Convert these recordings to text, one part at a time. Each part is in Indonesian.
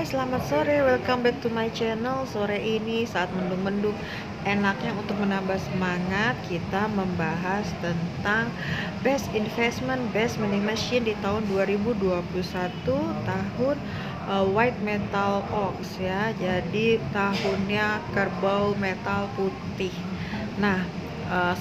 Hai, selamat sore. Welcome back to my channel. Sore ini saat mendung-mendung, enaknya untuk menambah semangat, kita membahas tentang best investment, best money machine di tahun 2021, tahun white metal ox ya. Jadi tahunnya kerbau metal putih. Nah,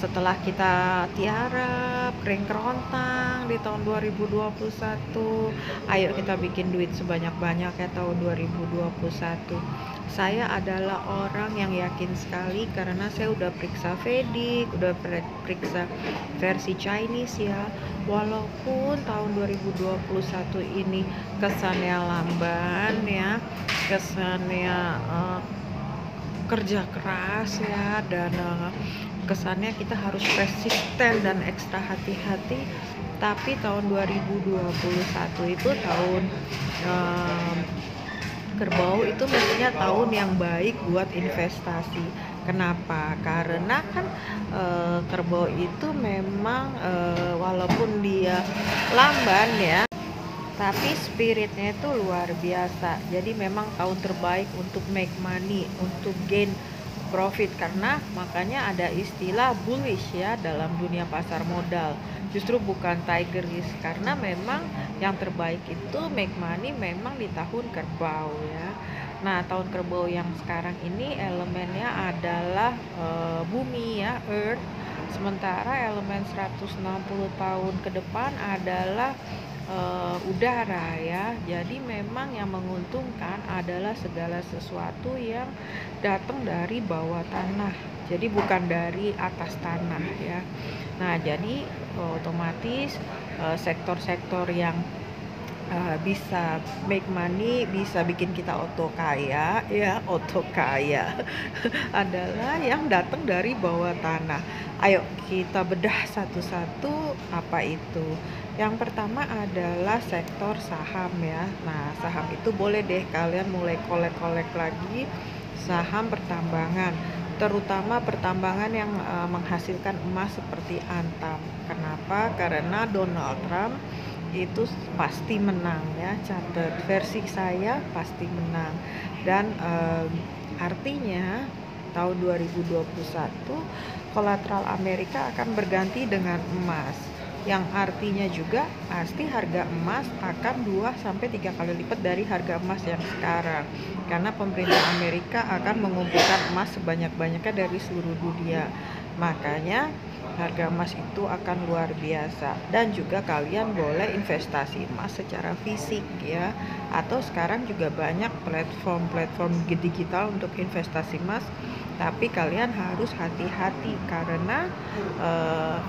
setelah kita tiarap, kering kerontang di tahun 2021, ayo kita bikin duit sebanyak-banyak ya tahun 2021. Saya adalah orang yang yakin sekali karena saya udah periksa Vedic, udah periksa versi Chinese ya. Walaupun tahun 2021 ini kesannya lamban ya, kesannya kerja keras ya, dan kesannya kita harus persisten dan ekstra hati-hati. Tapi tahun 2021 itu tahun kerbau, itu mestinya tahun yang baik buat investasi. Kenapa? Karena kan kerbau itu memang walaupun dia lamban ya, tapi spiritnya itu luar biasa. Jadi memang tahun terbaik untuk make money, untuk gain profit. Karena makanya ada istilah bullish ya dalam dunia pasar modal. Justru bukan tiger risk, karena memang yang terbaik itu make money memang di tahun kerbau ya. Nah, tahun kerbau yang sekarang ini elemennya adalah bumi ya, earth. Sementara elemen 160 tahun ke depan adalah udara ya. Jadi memang yang menguntungkan adalah segala sesuatu yang datang dari bawah tanah, jadi bukan dari atas tanah ya. Nah, jadi otomatis sektor-sektor yang bisa make money, bisa bikin kita oto kaya ya, oto kaya adalah yang datang dari bawah tanah. Ayo kita bedah satu-satu apa itu. Yang pertama adalah sektor saham ya. Nah, saham itu boleh deh kalian mulai kolek-kolek lagi saham pertambangan, terutama pertambangan yang menghasilkan emas seperti Antam. Kenapa? Karena Donald Trump itu pasti menang ya, catat versi saya pasti menang. Dan artinya tahun 2021 kolateral Amerika akan berganti dengan emas, yang artinya juga pasti harga emas akan 2-3 kali lipat dari harga emas yang sekarang, karena pemerintah Amerika akan mengumpulkan emas sebanyak-banyaknya dari seluruh dunia. Makanya harga emas itu akan luar biasa. Dan juga kalian boleh investasi emas secara fisik ya, atau sekarang juga banyak platform-platform digital untuk investasi emas. Tapi kalian harus hati-hati karena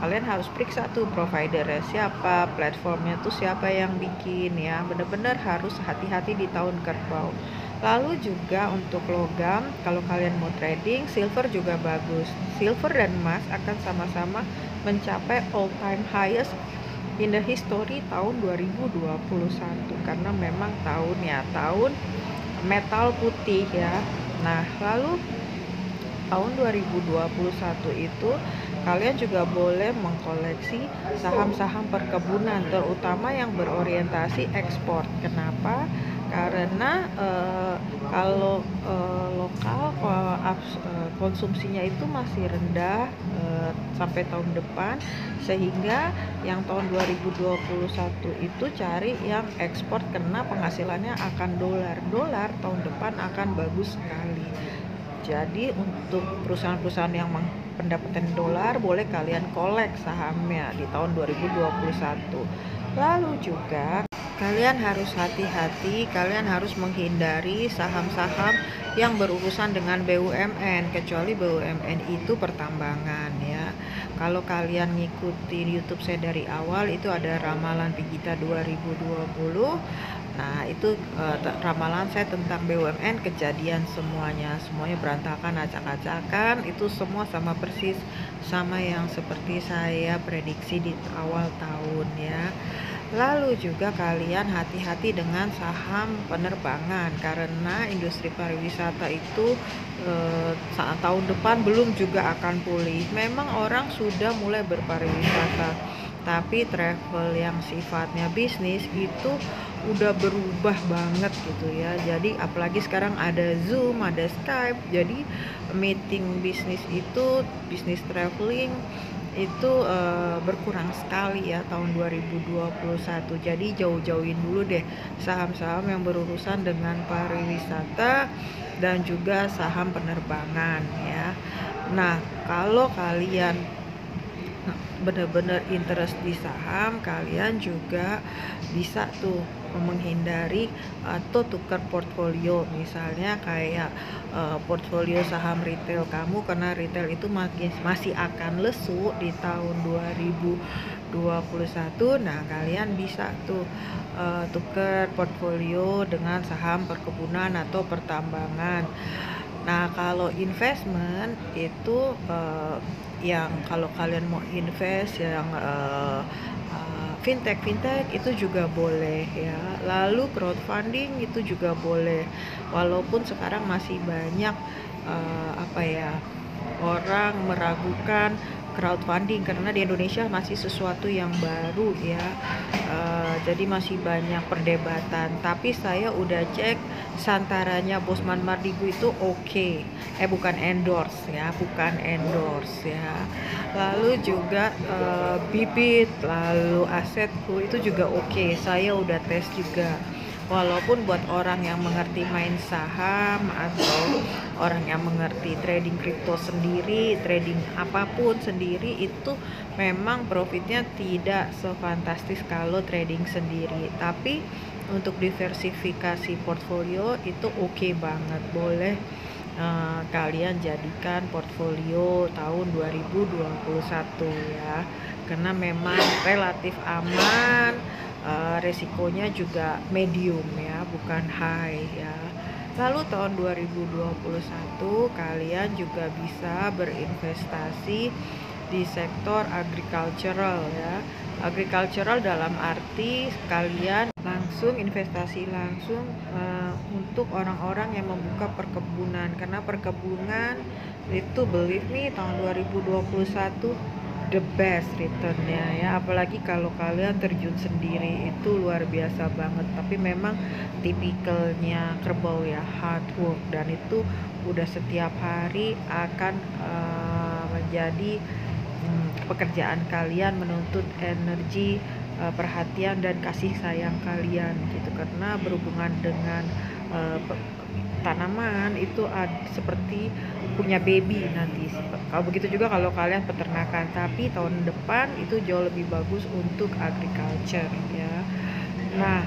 kalian harus periksa tuh providernya siapa, platformnya tuh siapa yang bikin ya. Bener-bener harus hati-hati di tahun kerbau. Lalu juga untuk logam, kalau kalian mau trading, silver juga bagus. Silver dan emas akan sama-sama mencapai all time highest in the history tahun 2021, karena memang tahun metal putih ya. Nah, lalu tahun 2021 itu kalian juga boleh mengkoleksi saham-saham perkebunan, terutama yang berorientasi ekspor. Kenapa? Karena kalau lokal konsumsinya itu masih rendah sampai tahun depan, sehingga yang tahun 2021 itu cari yang ekspor karena penghasilannya akan dolar tahun depan akan bagus sekali. Jadi untuk perusahaan-perusahaan yang pendapatan dolar, boleh kalian kolek sahamnya di tahun 2021. Lalu juga kalian harus hati-hati, kalian harus menghindari saham-saham yang berurusan dengan BUMN, kecuali BUMN itu pertambangan ya. Kalau kalian ngikutin YouTube saya dari awal, itu ada ramalan Pigita 2020. Nah, itu ramalan saya tentang BUMN, kejadian semuanya berantakan, acak-acakan. Itu semua sama persis sama yang seperti saya prediksi di awal tahun ya. Lalu juga kalian hati-hati dengan saham penerbangan, karena industri pariwisata itu saat tahun depan belum juga akan pulih. Memang orang sudah mulai berpariwisata, Tapi travel yang sifatnya bisnis itu udah berubah banget gitu ya. Jadi apalagi sekarang ada Zoom, ada Skype. Jadi meeting bisnis itu, bisnis traveling itu berkurang sekali ya tahun 2021. Jadi jauh-jauhin dulu deh saham-saham yang berurusan dengan pariwisata dan juga saham penerbangan ya. Nah, kalau kalian benar-benar interest di saham, kalian juga bisa tuh menghindari atau tukar portfolio, misalnya kayak portfolio saham retail kamu, karena retail itu masih akan lesu di tahun 2021. Nah, kalian bisa tuh tukar portfolio dengan saham perkebunan atau pertambangan. Nah, kalau investment itu yang kalau kalian mau invest yang fintech itu juga boleh ya. Lalu crowdfunding itu juga boleh. Walaupun sekarang masih banyak orang meragukan crowdfunding karena di Indonesia masih sesuatu yang baru ya. Jadi masih banyak perdebatan, tapi saya udah cek santaranya Bosman Mardigu itu oke. Bukan endorse ya, lalu juga Bibit, lalu Asetku itu juga oke. Saya udah tes juga. Walaupun buat orang yang mengerti main saham atau orang yang mengerti trading kripto sendiri, trading apapun sendiri, itu memang profitnya tidak sefantastis kalau trading sendiri. Tapi untuk diversifikasi portfolio itu oke banget. Boleh kalian jadikan portfolio tahun 2021 ya, karena memang relatif aman. Resikonya juga medium ya, bukan high ya. Lalu tahun 2021 kalian juga bisa berinvestasi di sektor agricultural ya. Agricultural dalam arti kalian langsung investasi langsung untuk orang-orang yang membuka perkebunan, karena perkebunan itu believe me tahun 2021 the best returnnya ya. Apalagi kalau kalian terjun sendiri itu luar biasa banget. Tapi memang tipikalnya kerbau ya, hard work, dan itu udah setiap hari akan menjadi pekerjaan kalian, menuntut energi, perhatian dan kasih sayang kalian gitu, karena berhubungan dengan tanaman itu seperti punya baby nanti. Kalau begitu juga kalau kalian peternakan, tapi tahun depan itu jauh lebih bagus untuk agriculture ya. Nah,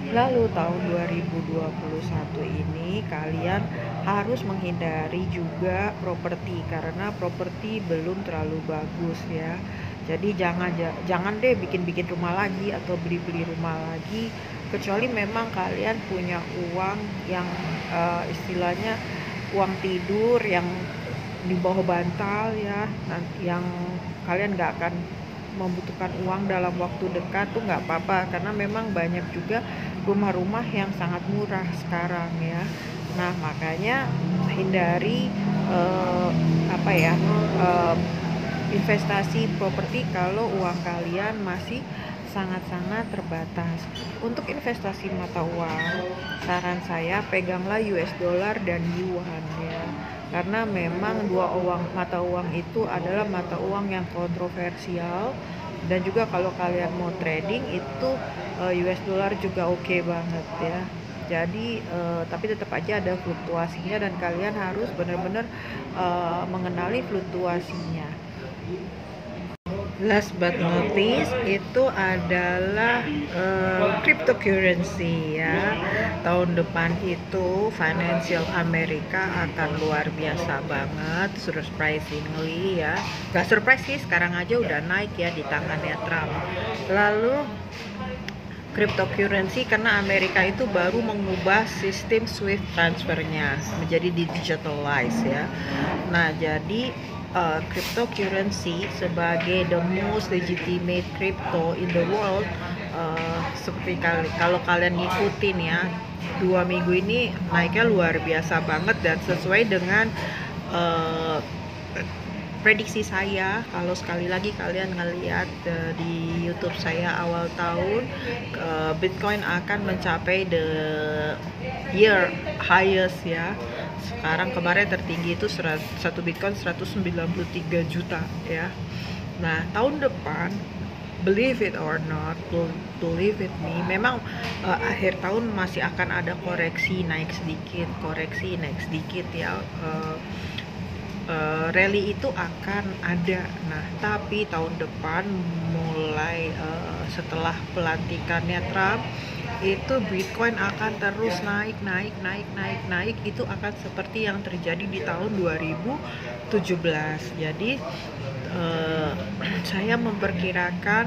lalu tahun 2021 ini kalian harus menghindari juga properti, karena properti belum terlalu bagus ya. Jadi jangan deh bikin rumah lagi atau beli rumah lagi, kecuali memang kalian punya uang yang istilahnya uang tidur yang di bawah bantal ya, yang kalian nggak akan membutuhkan uang dalam waktu dekat tuh nggak apa-apa, karena memang banyak juga rumah-rumah yang sangat murah sekarang ya. Nah, makanya hindari investasi properti kalau uang kalian masih sangat-sangat terbatas. Untuk investasi mata uang, saran saya peganglah US dollar dan yuan ya. Karena memang mata uang itu adalah mata uang yang kontroversial, dan juga kalau kalian mau trading itu US dollar juga oke banget ya. Jadi tapi tetap aja ada fluktuasinya dan kalian harus benar-benar mengenali fluktuasinya. Last but not least itu adalah cryptocurrency ya. Tahun depan itu financial Amerika akan luar biasa banget, surprisingly ya. Gak surprise sih, sekarang aja udah naik ya di tangannya Trump. Lalu cryptocurrency karena Amerika itu baru mengubah sistem SWIFT transfernya menjadi digitalized ya. Nah, jadi cryptocurrency sebagai the most legitimate crypto in the world, seperti kalau kalian ngikutin ya, 2 minggu ini naiknya luar biasa banget dan sesuai dengan prediksi saya, kalau sekali lagi kalian ngeliat di YouTube saya awal tahun, Bitcoin akan mencapai the year highest ya. Sekarang kemarin tertinggi itu satu Bitcoin 193 juta ya. Nah, tahun depan, believe it or not, believe it me, memang akhir tahun masih akan ada koreksi naik sedikit ya. Rally itu akan ada. Nah, tapi tahun depan mulai setelah pelantikannya Trump itu Bitcoin akan terus naik. Itu akan seperti yang terjadi di tahun 2017. Jadi saya memperkirakan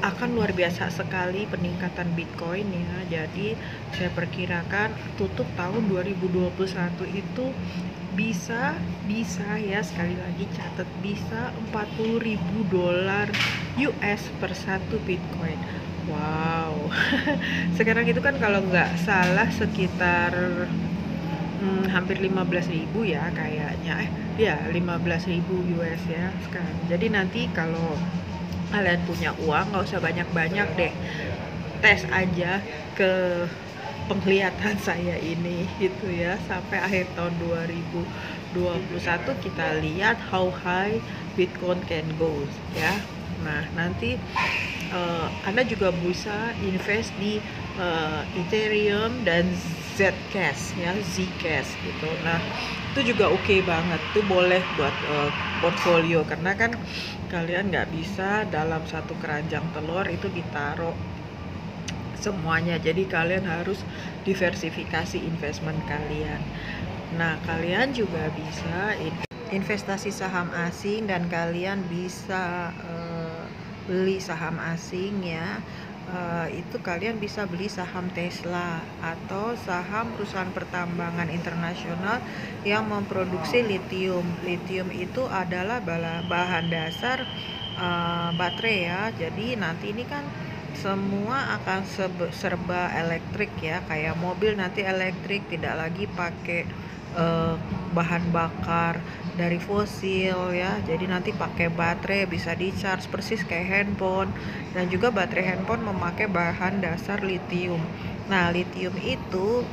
akan luar biasa sekali peningkatan Bitcoin ya. Jadi saya perkirakan tutup tahun 2021 itu bisa ya, sekali lagi catat, bisa $40.000 US per satu Bitcoin. Wow. Sekarang itu kan kalau nggak salah sekitar hampir 15.000 ya kayaknya. Ya 15.000 US ya sekarang. Jadi nanti kalau kalian punya uang, nggak usah banyak-banyak deh, tes aja ke penglihatan saya ini gitu ya, sampai akhir tahun 2021 kita lihat how high Bitcoin can go ya. Nah, nanti Anda juga bisa invest di Ethereum dan Zcash ya, Zcash gitu. Nah, itu juga oke banget, itu boleh buat portfolio, karena kan kalian nggak bisa dalam satu keranjang telur itu ditaruh semuanya, jadi kalian harus diversifikasi investment kalian. Nah, kalian juga bisa investasi saham asing, dan kalian bisa beli saham asing ya. Itu kalian bisa beli saham Tesla atau saham perusahaan pertambangan internasional yang memproduksi lithium. Lithium itu adalah bahan dasar baterai ya. Jadi nanti ini kan semua akan serba elektrik ya, kayak mobil nanti elektrik, tidak lagi pakai bahan bakar dari fosil ya. Jadi nanti pakai baterai, bisa di charge persis kayak handphone, dan juga baterai handphone memakai bahan dasar lithium. Nah, lithium itu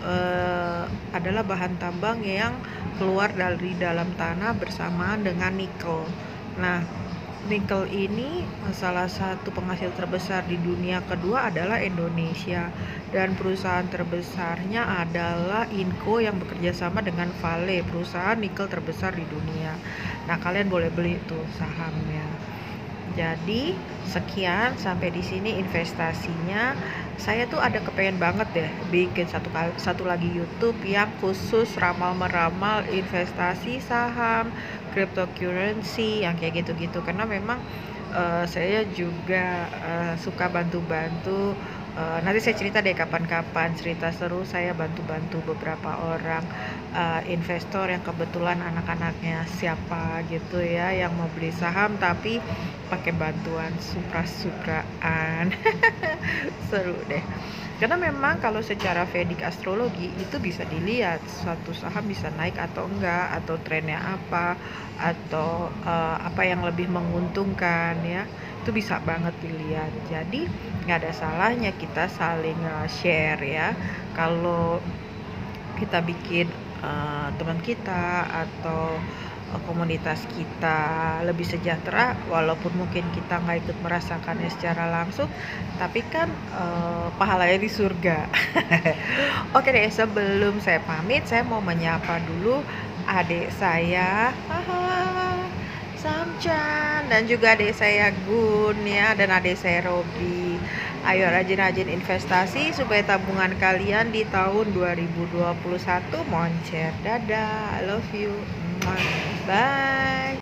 adalah bahan tambang yang keluar dari dalam tanah bersamaan dengan nikel. Nah, nikel ini salah satu penghasil terbesar di dunia. Kedua adalah Indonesia, dan perusahaan terbesarnya adalah Inco yang bekerja sama dengan Vale, perusahaan nikel terbesar di dunia. Nah, kalian boleh beli itu sahamnya. Jadi sekian, sampai di sini investasinya. Saya tuh ada kepengen banget deh bikin satu lagi YouTube yang khusus ramal-meramal investasi saham, cryptocurrency yang kayak gitu-gitu, karena memang saya juga suka bantu-bantu. Nanti saya cerita deh kapan-kapan, cerita seru saya bantu-bantu beberapa orang investor yang kebetulan anak-anaknya siapa gitu ya, yang mau beli saham tapi pakai bantuan supra-supraan. Seru deh, karena memang kalau secara Vedic astrologi itu bisa dilihat suatu saham bisa naik atau enggak, atau trennya apa, atau apa yang lebih menguntungkan ya, itu bisa banget dilihat. Jadi nggak ada salahnya kita saling share ya. Kalau kita bikin teman kita atau komunitas kita lebih sejahtera, walaupun mungkin kita nggak ikut merasakannya secara langsung, tapi kan pahalanya di surga. Oke deh, sebelum saya pamit, saya mau menyapa dulu adik saya Samchan, dan juga adik saya Gun ya, dan adik saya Robi. Ayo rajin-rajin investasi supaya tabungan kalian di tahun 2021 moncer. Dadah, I love you. Bye.